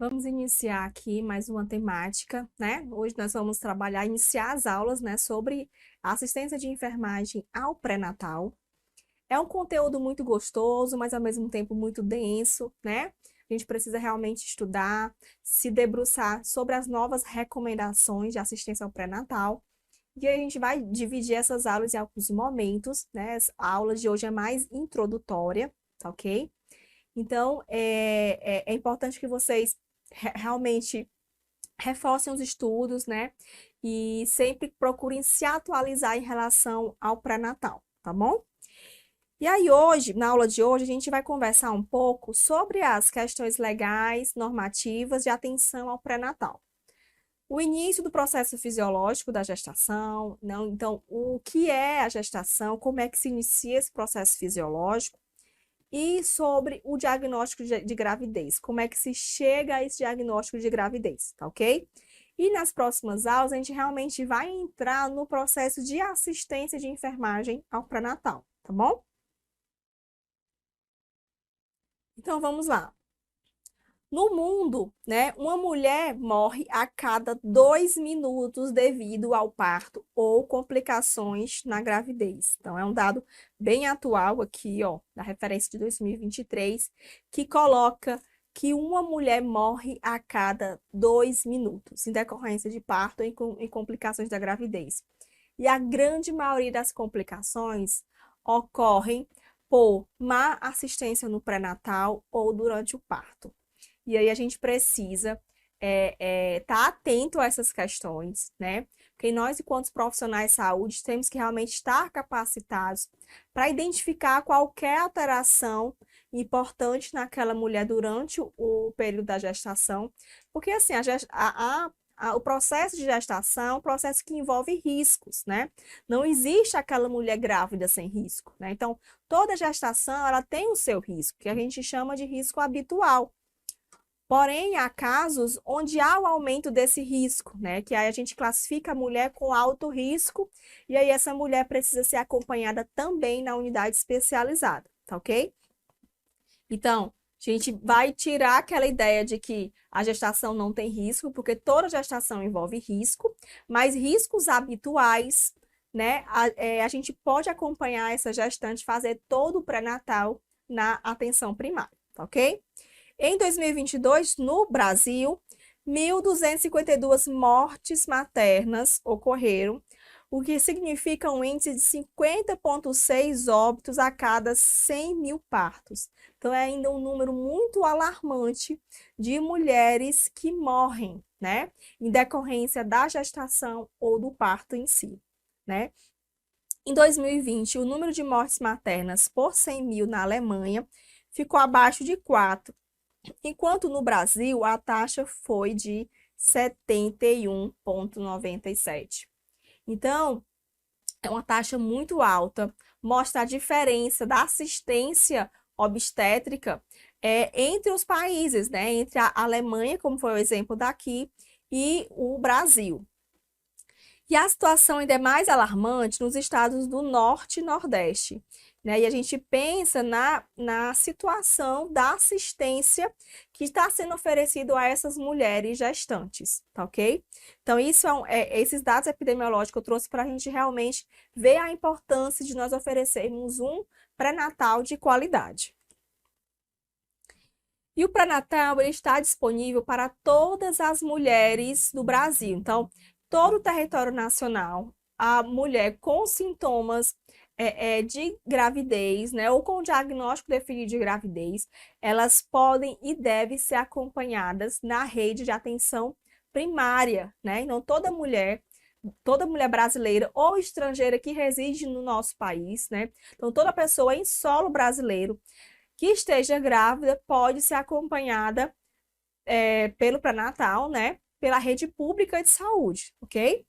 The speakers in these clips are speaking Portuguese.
Vamos iniciar aqui mais uma temática, né? Hoje nós vamos iniciar as aulas, né, sobre assistência de enfermagem ao pré-natal. É um conteúdo muito gostoso, mas ao mesmo tempo muito denso, né? A gente precisa realmente estudar, se debruçar sobre as novas recomendações de assistência ao pré-natal. E aí a gente vai dividir essas aulas em alguns momentos, né? A aula de hoje é mais introdutória, tá ok? Então, é importante que vocês realmente reforcem os estudos, né? E sempre procurem se atualizar em relação ao pré-natal, tá bom? E aí, hoje, na aula de hoje, a gente vai conversar um pouco sobre as questões legais, normativas de atenção ao pré-natal. O início do processo fisiológico da gestação, não? Então, o que é a gestação, como é que se inicia esse processo fisiológico, e sobre o diagnóstico de gravidez, como é que se chega a esse diagnóstico de gravidez, tá ok? E nas próximas aulas a gente realmente vai entrar no processo de assistência de enfermagem ao pré-natal, tá bom? Então vamos lá. No mundo, né, uma mulher morre a cada 2 minutos devido ao parto ou complicações na gravidez. Então, é um dado bem atual aqui, ó, da referência de 2023, que coloca que uma mulher morre a cada 2 minutos em decorrência de parto e complicações da gravidez. E a grande maioria das complicações ocorrem por má assistência no pré-natal ou durante o parto. E aí a gente precisa estar atento a essas questões, né? Porque nós, enquanto profissionais de saúde, temos que realmente estar capacitados para identificar qualquer alteração importante naquela mulher durante o período da gestação, porque assim, o processo de gestação é um processo que envolve riscos, né? Não existe aquela mulher grávida sem risco, né? Então, toda gestação, ela tem o seu risco, que a gente chama de risco habitual. Porém, há casos onde há o aumento desse risco, né? Que aí a gente classifica a mulher com alto risco e aí essa mulher precisa ser acompanhada também na unidade especializada, tá ok? Então, a gente vai tirar aquela ideia de que a gestação não tem risco, porque toda gestação envolve risco, mas riscos habituais, né? A gente pode acompanhar essa gestante, fazer todo o pré-natal na atenção primária, tá ok? Em 2022, no Brasil, 1.252 mortes maternas ocorreram, o que significa um índice de 50,6 óbitos a cada 100 mil partos. Então, é ainda um número muito alarmante de mulheres que morrem, né, em decorrência da gestação ou do parto em si, né? Em 2020, o número de mortes maternas por 100 mil na Alemanha ficou abaixo de 4, enquanto no Brasil a taxa foi de 71,97. Então, é uma taxa muito alta, mostra a diferença da assistência obstétrica entre os países, né? Entre a Alemanha, como foi o exemplo daqui, e o Brasil. E a situação ainda é mais alarmante nos estados do Norte e Nordeste, né? E a gente pensa na situação da assistência que está sendo oferecido a essas mulheres gestantes, tá ok? Então, esses dados epidemiológicos eu trouxe para a gente realmente ver a importância de nós oferecermos um pré-natal de qualidade. E o pré-natal está disponível para todas as mulheres do Brasil. Então, todo o território nacional, a mulher com sintomas de gravidez, né, ou com diagnóstico definido de gravidez, elas podem e devem ser acompanhadas na rede de atenção primária, né? Então, toda mulher brasileira ou estrangeira que reside no nosso país, né? Então, toda pessoa em solo brasileiro que esteja grávida pode ser acompanhada pelo pré-natal, né? Pela rede pública de saúde, ok?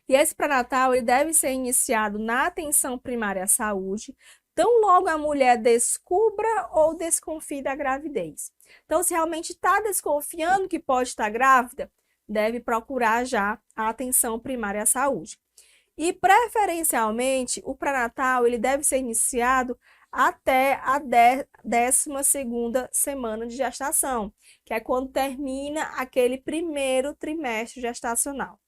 E esse pré-natal ele deve ser iniciado na atenção primária à saúde, tão logo a mulher descubra ou desconfie da gravidez. Então, se realmente está desconfiando que pode estar grávida, deve procurar já a atenção primária à saúde. E, preferencialmente, o pré-natal ele deve ser iniciado até a 12ª semana de gestação, que é quando termina aquele primeiro trimestre gestacional.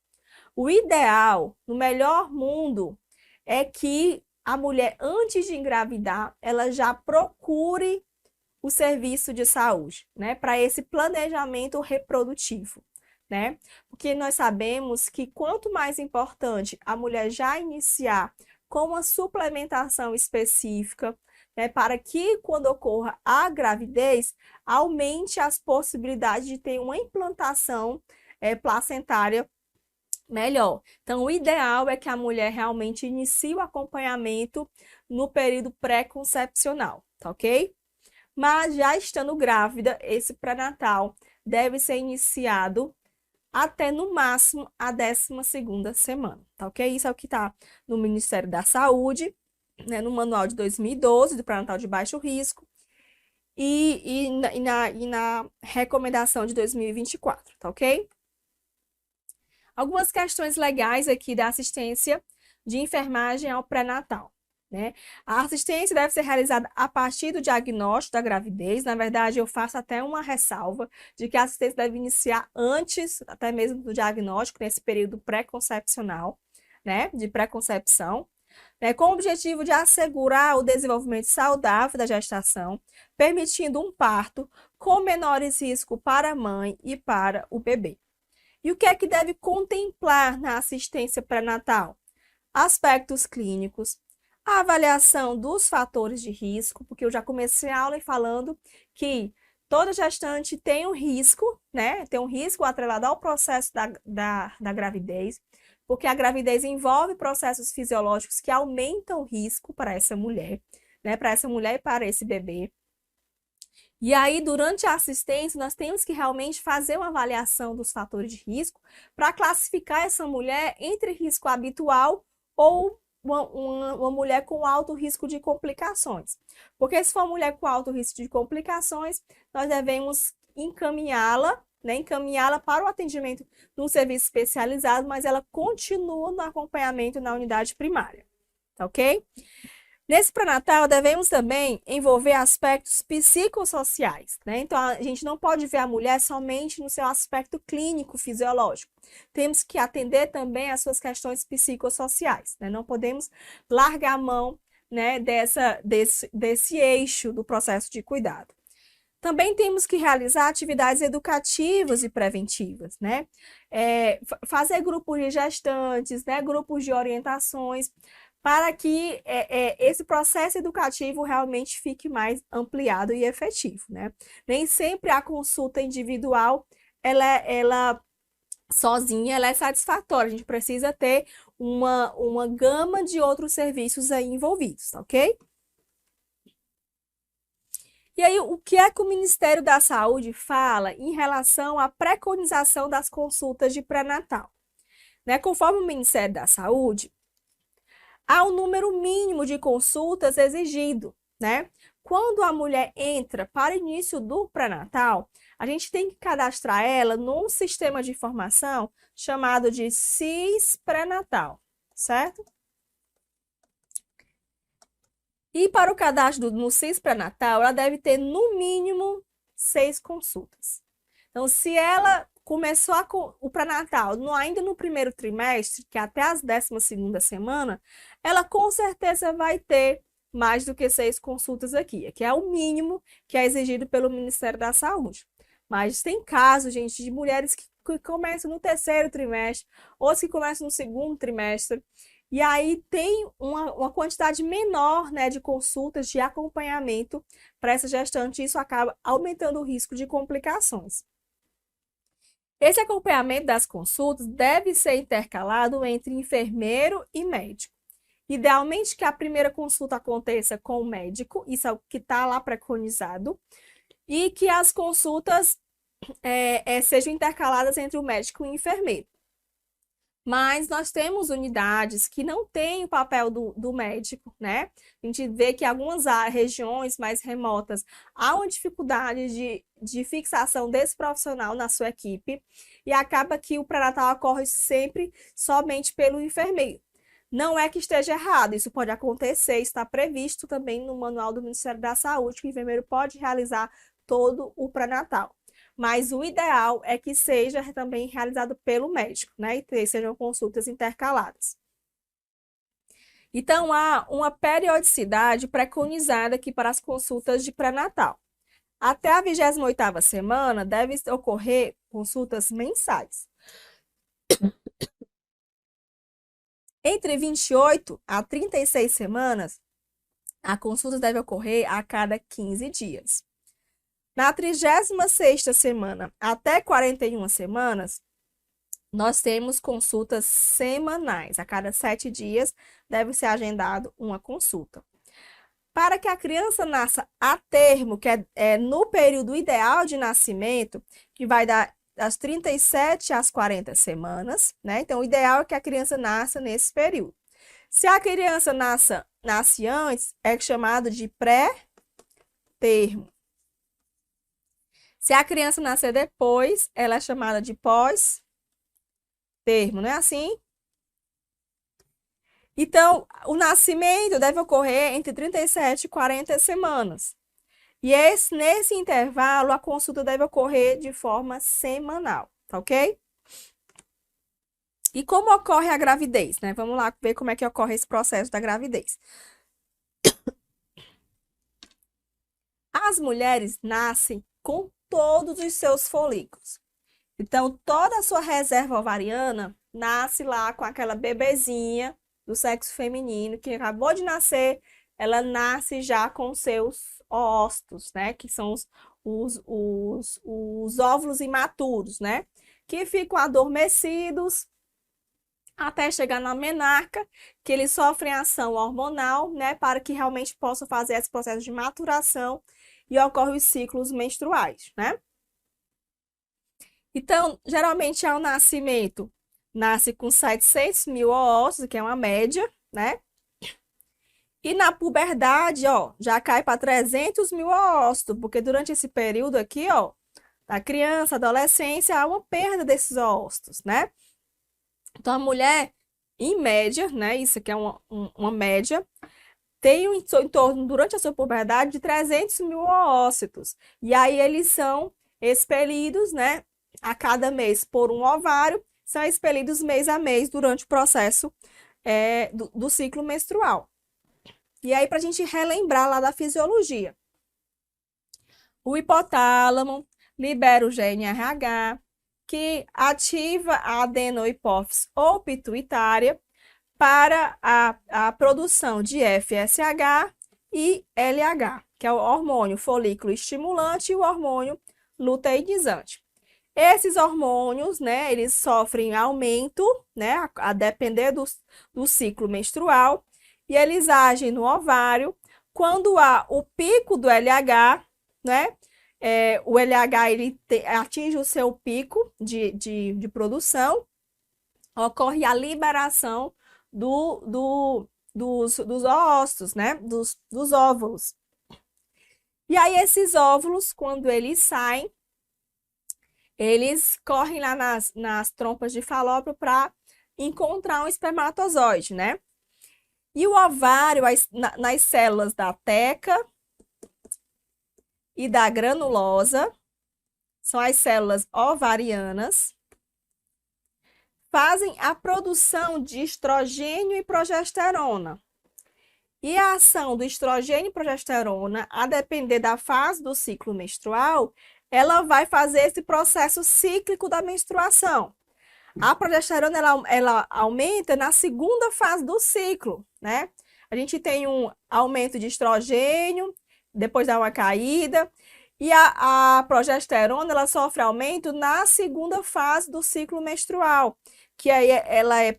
O ideal, no melhor mundo, é que a mulher, antes de engravidar, ela já procure o serviço de saúde, né, para esse planejamento reprodutivo, né? Porque nós sabemos que quanto mais importante a mulher já iniciar com uma suplementação específica, né, para que quando ocorra a gravidez, aumente as possibilidades de ter uma implantação placentária melhor. Então, o ideal é que a mulher realmente inicie o acompanhamento no período pré-concepcional, tá ok? Mas já estando grávida, esse pré-natal deve ser iniciado até no máximo a 12ª semana, tá ok? Isso é o que está no Ministério da Saúde, né, no Manual de 2012 do pré-natal de baixo risco e na recomendação de 2024, tá ok? Algumas questões legais aqui da assistência de enfermagem ao pré-natal, né? A assistência deve ser realizada a partir do diagnóstico da gravidez. Na verdade, eu faço até uma ressalva de que a assistência deve iniciar antes, até mesmo do diagnóstico, nesse período pré-concepcional, né? De pré-concepção, né? Com o objetivo de assegurar o desenvolvimento saudável da gestação, permitindo um parto com menores riscos para a mãe e para o bebê. E o que é que deve contemplar na assistência pré-natal? Aspectos clínicos, a avaliação dos fatores de risco, porque eu já comecei a aula falando que toda gestante tem um risco, né? Tem um risco atrelado ao processo da gravidez, porque a gravidez envolve processos fisiológicos que aumentam o risco para essa mulher, né? Para essa mulher e para esse bebê. E aí, durante a assistência, nós temos que realmente fazer uma avaliação dos fatores de risco para classificar essa mulher entre risco habitual ou uma mulher com alto risco de complicações. Porque se for uma mulher com alto risco de complicações, nós devemos encaminhá-la, né, encaminhá-la para o atendimento num serviço especializado, mas ela continua no acompanhamento na unidade primária, tá ok? Nesse pré-natal, devemos também envolver aspectos psicossociais, né? Então, a gente não pode ver a mulher somente no seu aspecto clínico, fisiológico. Temos que atender também às suas questões psicossociais, né? Não podemos largar a mão, né, desse eixo do processo de cuidado. Também temos que realizar atividades educativas e preventivas, né? Fazer grupos de gestantes, né? Grupos de orientações, para que esse processo educativo realmente fique mais ampliado e efetivo, né? Nem sempre a consulta individual, ela sozinha, ela é satisfatória. A gente precisa ter uma gama de outros serviços aí envolvidos, tá ok? E aí, o que é que o Ministério da Saúde fala em relação à preconização das consultas de pré-natal? Né? Conforme o Ministério da Saúde, há um número mínimo de consultas exigido, né? Quando a mulher entra para o início do pré-natal, a gente tem que cadastrar ela num sistema de informação chamado de SIS pré-natal, certo? E para o cadastro no SIS pré-natal, ela deve ter no mínimo 6 consultas. Então, se ela começou o pré-natal ainda no primeiro trimestre, que é até a 12ª semana, ela com certeza vai ter mais do que 6 consultas aqui, que é o mínimo que é exigido pelo Ministério da Saúde. Mas tem casos, gente, de mulheres que começam no terceiro trimestre, outros que começam no segundo trimestre, e aí tem uma quantidade menor, né, de consultas de acompanhamento para essa gestante, e isso acaba aumentando o risco de complicações. Esse acompanhamento das consultas deve ser intercalado entre enfermeiro e médico. Idealmente que a primeira consulta aconteça com o médico, isso é o que está lá preconizado, e que as consultas sejam intercaladas entre o médico e o enfermeiro. Mas nós temos unidades que não têm o papel do médico, né? A gente vê que em algumas regiões mais remotas há uma dificuldade de fixação desse profissional na sua equipe e acaba que o pré-natal ocorre sempre somente pelo enfermeiro. Não é que esteja errado, isso pode acontecer, está previsto também no Manual do Ministério da Saúde, que o enfermeiro pode realizar todo o pré-natal. Mas o ideal é que seja também realizado pelo médico, né? E que sejam consultas intercaladas. Então, há uma periodicidade preconizada aqui para as consultas de pré-natal. Até a 28ª semana, devem ocorrer consultas mensais. Entre 28 a 36 semanas, a consulta deve ocorrer a cada 15 dias. Na 36ª semana até 41 semanas, nós temos consultas semanais. A cada 7 dias deve ser agendado uma consulta. Para que a criança nasça a termo, que é no período ideal de nascimento, que vai das 37 às 40 semanas, né? Então, o ideal é que a criança nasça nesse período. Se a criança nasce antes, é chamado de pré-termo. Se a criança nascer depois, ela é chamada de pós-termo, não é assim? Então, o nascimento deve ocorrer entre 37 e 40 semanas. E nesse intervalo, a consulta deve ocorrer de forma semanal, tá ok? E como ocorre a gravidez, né? Vamos lá ver como é que ocorre esse processo da gravidez. As mulheres nascem com todos os seus folículos. Então, toda a sua reserva ovariana nasce lá com aquela bebezinha do sexo feminino que acabou de nascer, ela nasce já com seus óvulos, né? Que são os óvulos imaturos, né? Que ficam adormecidos até chegar na menarca, que eles sofrem ação hormonal, né? Para que realmente possam fazer esse processo de maturação e ocorrem os ciclos menstruais, né? Então, geralmente ao nascimento, nasce com 700 mil óvulos, que é uma média, né? E na puberdade, ó, já cai para 300 mil óvulos, porque durante esse período aqui, ó, da criança, adolescência, há uma perda desses óvulos, né? Então, a mulher, em média, né? Isso aqui é uma média, tem em torno, durante a sua puberdade, de 300 mil óvulos. E aí, eles são expelidos, né? A cada mês por um ovário, são expelidos mês a mês durante o processo do ciclo menstrual. E aí, para a gente relembrar lá da fisiologia. O hipotálamo libera o GNRH, que ativa a adenohipófise ou pituitária para a produção de FSH e LH, que é o hormônio folículo estimulante e o hormônio luteinizante. Esses hormônios, né, eles sofrem aumento, né, a depender do ciclo menstrual, e eles agem no ovário quando há o pico do LH, né, o LH ele atinge o seu pico de produção, ocorre a liberação dos óvulos, né, dos óvulos. E aí esses óvulos, quando eles saem, eles correm lá nas trompas de Falópio para encontrar um espermatozoide, né? E o ovário, nas células da teca e da granulosa, são as células ovarianas, fazem a produção de estrogênio e progesterona. E a ação do estrogênio e progesterona, a depender da fase do ciclo menstrual, ela vai fazer esse processo cíclico da menstruação. A progesterona, ela aumenta na segunda fase do ciclo, né? A gente tem um aumento de estrogênio, depois dá uma caída, e a progesterona, ela sofre aumento na segunda fase do ciclo menstrual, que aí ela é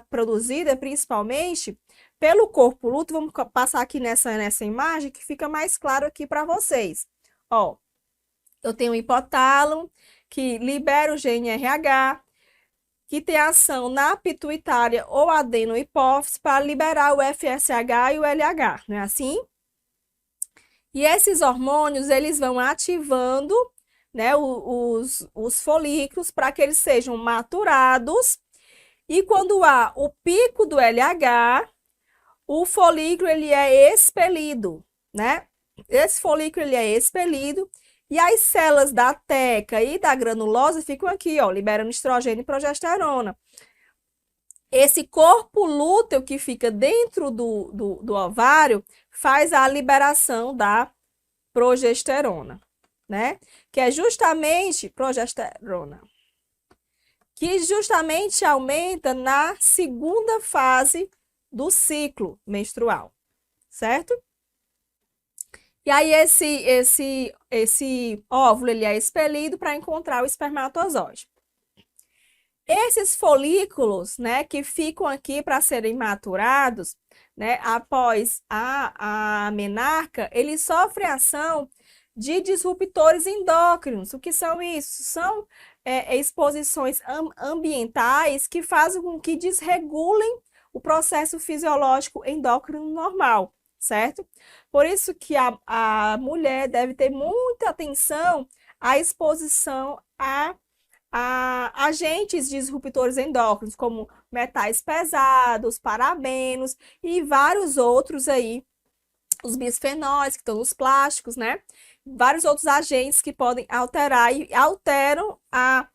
produzida principalmente pelo corpo lúteo. Vamos passar aqui nessa imagem, que fica mais claro aqui para vocês. Ó, eu tenho o hipotálamo, que libera o GNRH, que tem ação na pituitária ou adenohipófise para liberar o FSH e o LH, não é assim? E esses hormônios, eles vão ativando, né, os folículos para que eles sejam maturados E quando há o pico do LH, o folículo ele é expelido, né? Esse folículo ele é expelido e as células da teca e da granulosa ficam aqui, ó, liberando estrogênio e progesterona. Esse corpo lúteo que fica dentro do ovário faz a liberação da progesterona, né? Que é justamente progesterona, que justamente aumenta na segunda fase do ciclo menstrual, certo? E aí esse óvulo ele é expelido para encontrar o espermatozoide. Esses folículos, né, que ficam aqui para serem maturados, né, após a menarca, eles sofrem ação de disruptores endócrinos. O que são isso? São exposições ambientais que fazem com que desregulem o processo fisiológico endócrino normal, certo? Por isso que a mulher deve ter muita atenção à exposição a agentes disruptores endócrinos, como metais pesados, parabenos e vários outros aí, os bisfenóis que estão nos plásticos, né? Vários outros agentes que podem alterar e alteram a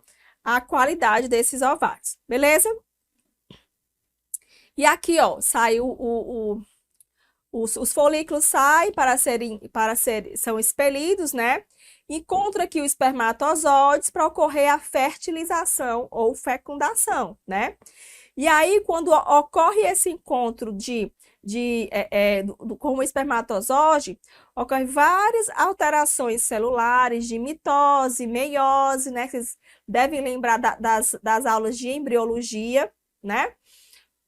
qualidade desses ovários, beleza? E aqui, ó, saiu os folículos saem são expelidos, né? Encontra aqui o espermatozoides para ocorrer a fertilização ou fecundação, né? E aí, quando ocorre esse encontro com o espermatozoide, ocorrem várias alterações celulares de mitose, meiose, né? Vocês devem lembrar das aulas de embriologia, né?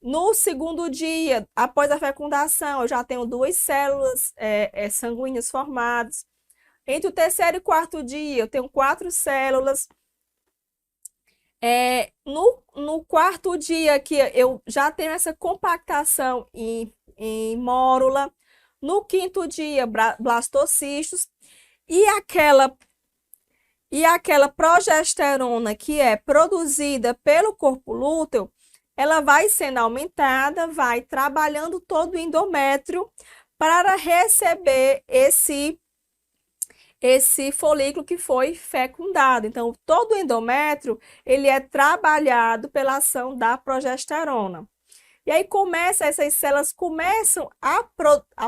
No segundo dia, após a fecundação, eu já tenho duas células sanguíneas formadas. Entre o terceiro e quarto dia, eu tenho 4 células. No quarto dia aqui, eu já tenho essa compactação em mórula. No quinto dia, blastocistos. E aquela progesterona que é produzida pelo corpo lúteo, ela vai sendo aumentada, vai trabalhando todo o endométrio para receber esse folículo que foi fecundado. Então, todo o endométrio, ele é trabalhado pela ação da progesterona. E aí essas células começam a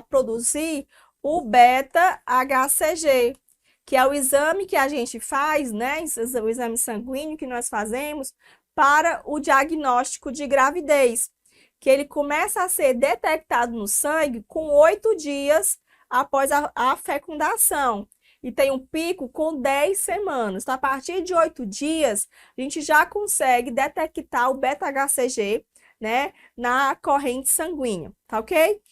produzir o beta-HCG, que é o exame que a gente faz, né? O exame sanguíneo que nós fazemos para o diagnóstico de gravidez, que ele começa a ser detectado no sangue com 8 dias após a fecundação. E tem um pico com 10 semanas. Então, a partir de 8 dias, a gente já consegue detectar o beta-HCG, né, na corrente sanguínea, tá ok?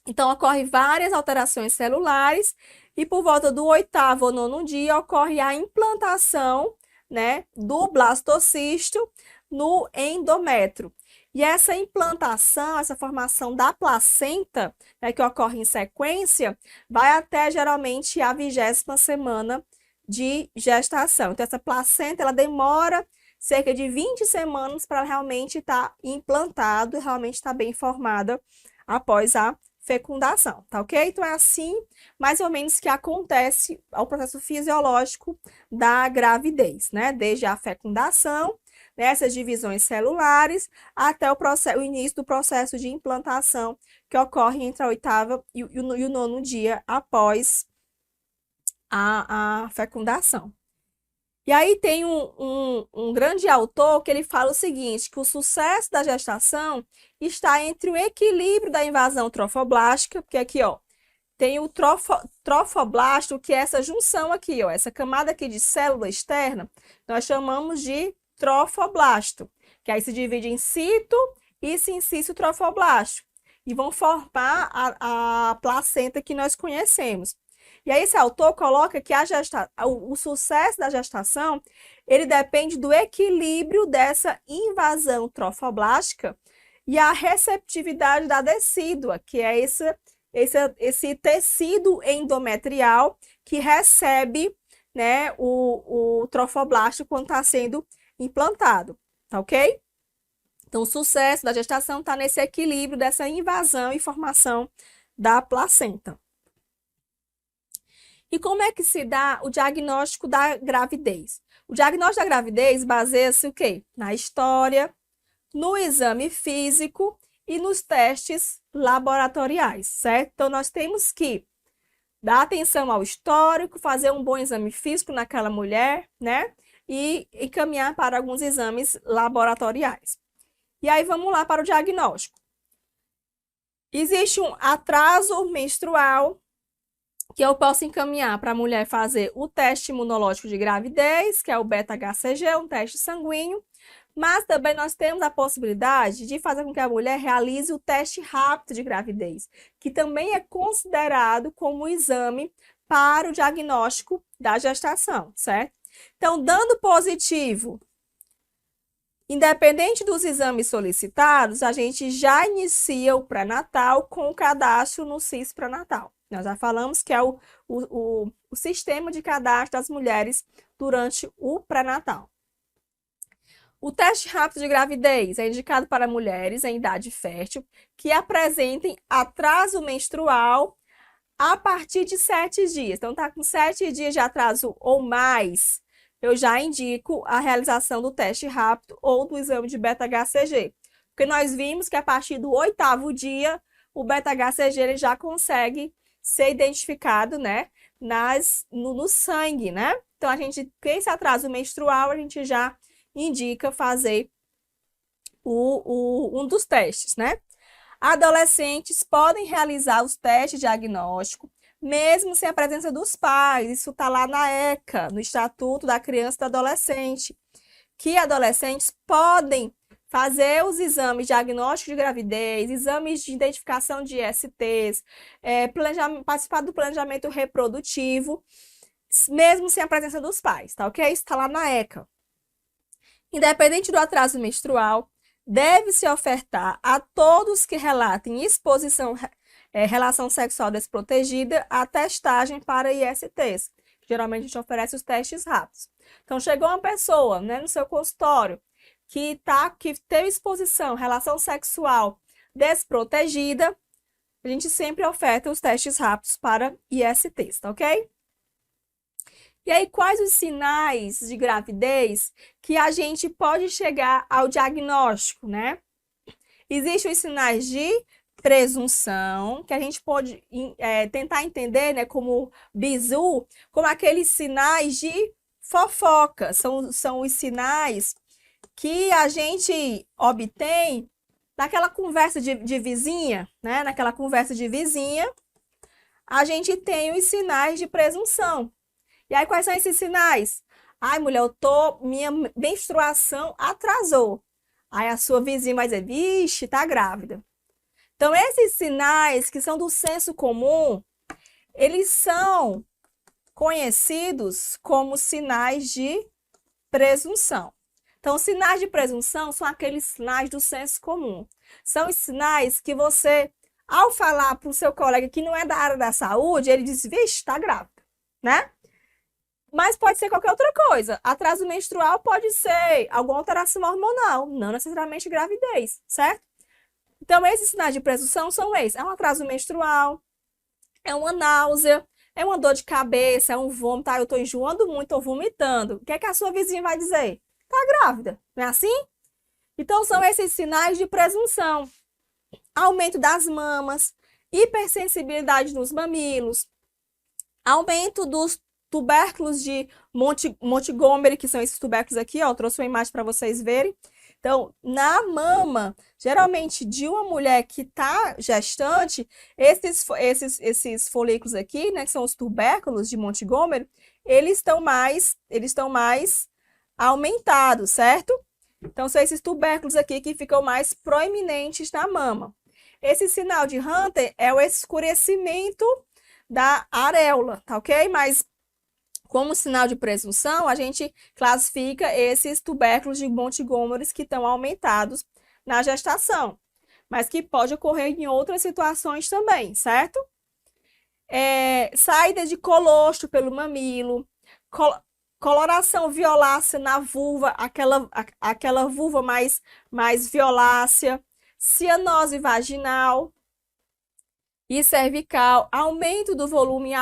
Então, ocorrem várias alterações celulares e por volta do 8º ou 9º dia ocorre a implantação, né, do blastocisto no endométrio. E essa implantação, essa formação da placenta, né, que ocorre em sequência, vai até geralmente a 20ª semana de gestação. Então, essa placenta, ela demora cerca de 20 semanas para realmente estar implantado e realmente estar bem formada após a fecundação, tá ok? Então, é assim, mais ou menos, que acontece o processo fisiológico da gravidez, né? Desde a fecundação, nessas divisões celulares, até o início do processo de implantação, que ocorre entre a 8º e o 9º dia após a fecundação. E aí tem um grande autor que ele fala o seguinte, que o sucesso da gestação está entre o equilíbrio da invasão trofoblástica, porque aqui, ó, tem o trofoblasto, que é essa junção aqui, ó, essa camada aqui de célula externa, nós chamamos de trofoblasto, que aí se divide em cito e sincício trofoblasto, e vão formar a placenta que nós conhecemos. E aí esse autor coloca que o sucesso da gestação, ele depende do equilíbrio dessa invasão trofoblástica e a receptividade da decídua, que é esse tecido endometrial que recebe, né, o trofoblasto quando está sendo implantado, tá ok? Então, o sucesso da gestação está nesse equilíbrio dessa invasão e formação da placenta. E como é que se dá o diagnóstico da gravidez? O diagnóstico da gravidez baseia-se o quê? Na história, no exame físico e nos testes laboratoriais, certo? Então, nós temos que dar atenção ao histórico, fazer um bom exame físico naquela mulher, né? E encaminhar para alguns exames laboratoriais. E aí, vamos lá para o diagnóstico. Existe um atraso menstrual, que eu posso encaminhar para a mulher fazer o teste imunológico de gravidez, que é o beta-HCG, um teste sanguíneo, mas também nós temos a possibilidade de fazer com que a mulher realize o teste rápido de gravidez, que também é considerado como exame para o diagnóstico da gestação, certo? Então, dando positivo, independente dos exames solicitados, a gente já inicia o pré-natal com o cadastro no CIS pré-natal. Nós já falamos que é o sistema de cadastro das mulheres durante o pré-natal. O teste rápido de gravidez é indicado para mulheres em idade fértil que apresentem atraso menstrual a partir de 7 dias. Então, tá com 7 dias de atraso ou mais, eu já indico a realização do teste rápido ou do exame de beta-HCG. Porque nós vimos que a partir do 8º dia, o beta-HCG ele já consegue ser identificado, né, no sangue, né? Então, a gente, com esse atraso menstrual, a gente já indica fazer um dos testes, né? Adolescentes podem realizar os testes diagnósticos, mesmo sem a presença dos pais. Isso está lá na ECA, no Estatuto da Criança e do Adolescente, que adolescentes podem fazer os exames diagnósticos de gravidez, exames de identificação de ISTs, participar do planejamento reprodutivo, mesmo sem a presença dos pais, tá ok? Isso está lá na ECA. Independente do atraso menstrual, deve-se ofertar a todos que relatem exposição, relação sexual desprotegida, a testagem para ISTs. Geralmente a gente oferece os testes rápidos. Então, chegou uma pessoa, né, no seu consultório que teve exposição, relação sexual desprotegida, a gente sempre oferta os testes rápidos para ISTs, tá ok? E aí, quais os sinais de gravidez que a gente pode chegar ao diagnóstico, né? Existem os sinais de presunção, que a gente pode tentar entender, né, como bizu, como aqueles sinais de fofoca. São os sinais que a gente obtém naquela conversa de vizinha, né? Naquela conversa de vizinha, a gente tem os sinais de presunção. E aí, quais são esses sinais? Ai, mulher, minha menstruação atrasou. Aí a sua vizinha vai dizer, vixe, tá grávida. Então, esses sinais que são do senso comum, eles são conhecidos como sinais de presunção. Então, os sinais de presunção são aqueles sinais do senso comum. São os sinais que você, ao falar para o seu colega que não é da área da saúde, ele diz, vixe, tá grávida, né? Mas pode ser qualquer outra coisa. Atraso menstrual pode ser alguma alteração hormonal, não necessariamente gravidez, certo? Então, esses sinais de presunção são esses. É um atraso menstrual, é uma náusea, é uma dor de cabeça, é um vômito, eu estou enjoando muito, estou vomitando. O que é que a sua vizinha vai dizer? Tá grávida, não é assim? Então, são esses sinais de presunção. Aumento das mamas, hipersensibilidade nos mamilos, aumento dos tubérculos de Montgomery, que são esses tubérculos aqui, ó, eu trouxe uma imagem para vocês verem. Então, na mama, geralmente de uma mulher que está gestante, esses folículos aqui, né, que são os tubérculos de Montgomery, eles estão mais aumentados, certo? Então, são esses tubérculos aqui que ficam mais proeminentes na mama. Esse sinal de Hunter é o escurecimento da areola, tá ok? Mas como sinal de presunção, a gente classifica esses tubérculos de Montgomery que estão aumentados na gestação, mas que pode ocorrer em outras situações também, certo? Saída de colostro pelo mamilo, Coloração violácea na vulva, aquela vulva mais violácea. Cianose vaginal e cervical, aumento do volume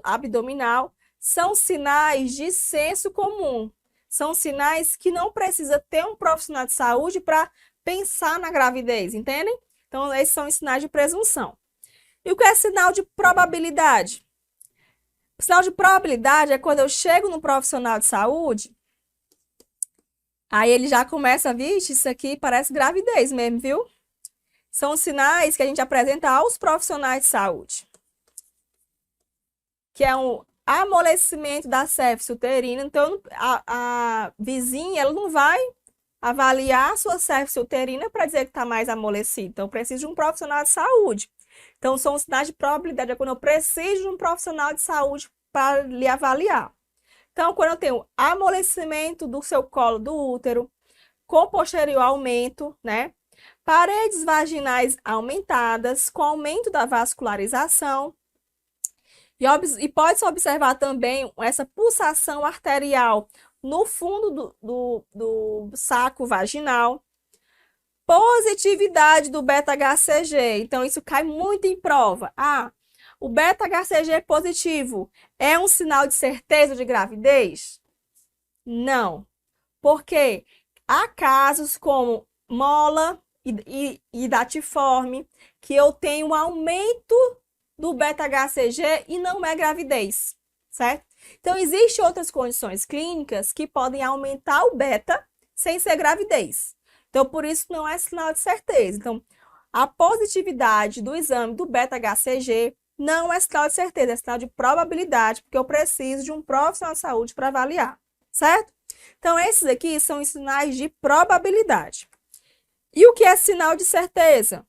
abdominal, são sinais de senso comum. São sinais que não precisa ter um profissional de saúde para pensar na gravidez, entendem? Então, esses são os sinais de presunção. E o que é sinal de probabilidade? O sinal de probabilidade é quando eu chego no profissional de saúde, aí ele já começa, vixe, isso aqui parece gravidez mesmo, viu? São sinais que a gente apresenta aos profissionais de saúde, que é um amolecimento da cervix uterina. Então, a vizinha, ela não vai avaliar a sua cervix uterina para dizer que está mais amolecida. Então, eu preciso de um profissional de saúde. Então, são sinais de probabilidade, é quando eu preciso de um profissional de saúde para lhe avaliar. Então, quando eu tenho amolecimento do seu colo do útero, com posterior aumento, né? Paredes vaginais aumentadas, com aumento da vascularização. E pode-se observar também essa pulsação arterial no fundo do saco vaginal. Positividade do beta-HCG. Então, isso cai muito em prova. Ah, o beta-HCG positivo é um sinal de certeza de gravidez? Não. Porque há casos como mola e datiforme, que eu tenho um aumento do beta-HCG e não é gravidez, certo? Então, existem outras condições clínicas que podem aumentar o beta sem ser gravidez. Então, por isso não é sinal de certeza. Então, a positividade do exame do beta-HCG não é sinal de certeza, é sinal de probabilidade, porque eu preciso de um profissional de saúde para avaliar, certo? Então, esses aqui são os sinais de probabilidade. E o que é sinal de certeza?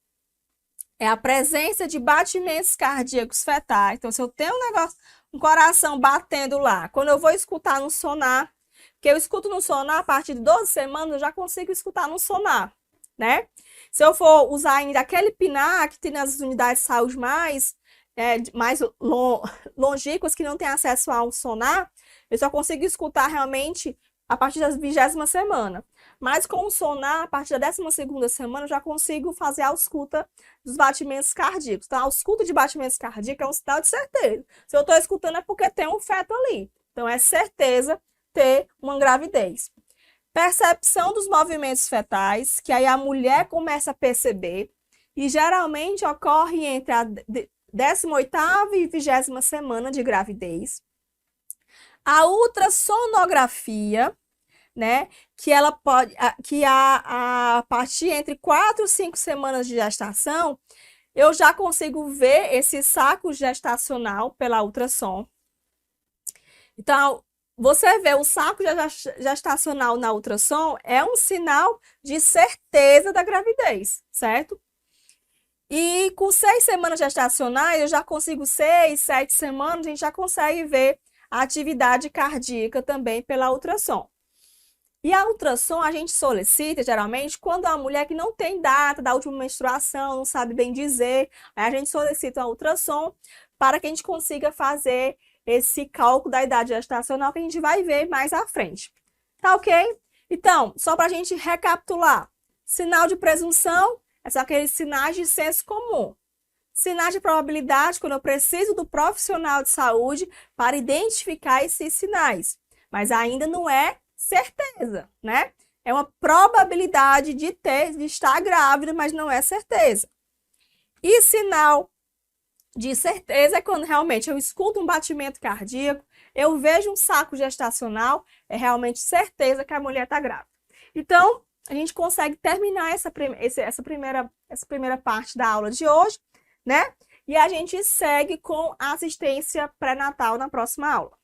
É a presença de batimentos cardíacos fetais. Então, se eu tenho um coração batendo lá, quando eu vou escutar no sonar, que eu escuto no sonar, a partir de 12 semanas, eu já consigo escutar no sonar, né? Se eu for usar ainda aquele PNA que tem nas unidades de saúde mais longínquas, que não tem acesso ao sonar, eu só consigo escutar realmente a partir da 20ª semana. Mas com o sonar, a partir da 12ª semana, eu já consigo fazer a ausculta dos batimentos cardíacos. Então, a ausculta de batimentos cardíacos é um sinal de certeza. Se eu estou escutando é porque tem um feto ali. Então, é certeza ter uma gravidez. Percepção dos movimentos fetais, que aí a mulher começa a perceber, e geralmente ocorre entre a 18ª e 20ª semana de gravidez. A ultrassonografia, né, que ela pode, que a partir entre 4 e 5 semanas de gestação, eu já consigo ver esse saco gestacional pela ultrassom. Então, você vê o saco gestacional na ultrassom é um sinal de certeza da gravidez, certo? E com 6 semanas gestacionais, eu já consigo 6, 7 semanas, a gente já consegue ver a atividade cardíaca também pela ultrassom. E a ultrassom a gente solicita, geralmente, quando a mulher que não tem data da última menstruação, não sabe bem dizer, aí a gente solicita a ultrassom para que a gente consiga fazer esse cálculo da idade gestacional que a gente vai ver mais à frente. Tá ok? Então, só para a gente recapitular, sinal de presunção são aqueles sinais de senso comum. Sinais de probabilidade, quando eu preciso do profissional de saúde para identificar esses sinais, mas ainda não é certeza, né? É uma probabilidade de estar grávida, mas não é certeza. E sinal de certeza é quando realmente eu escuto um batimento cardíaco, eu vejo um saco gestacional, é realmente certeza que a mulher está grávida. Então, a gente consegue terminar essa primeira parte da aula de hoje, né? E a gente segue com a assistência pré-natal na próxima aula.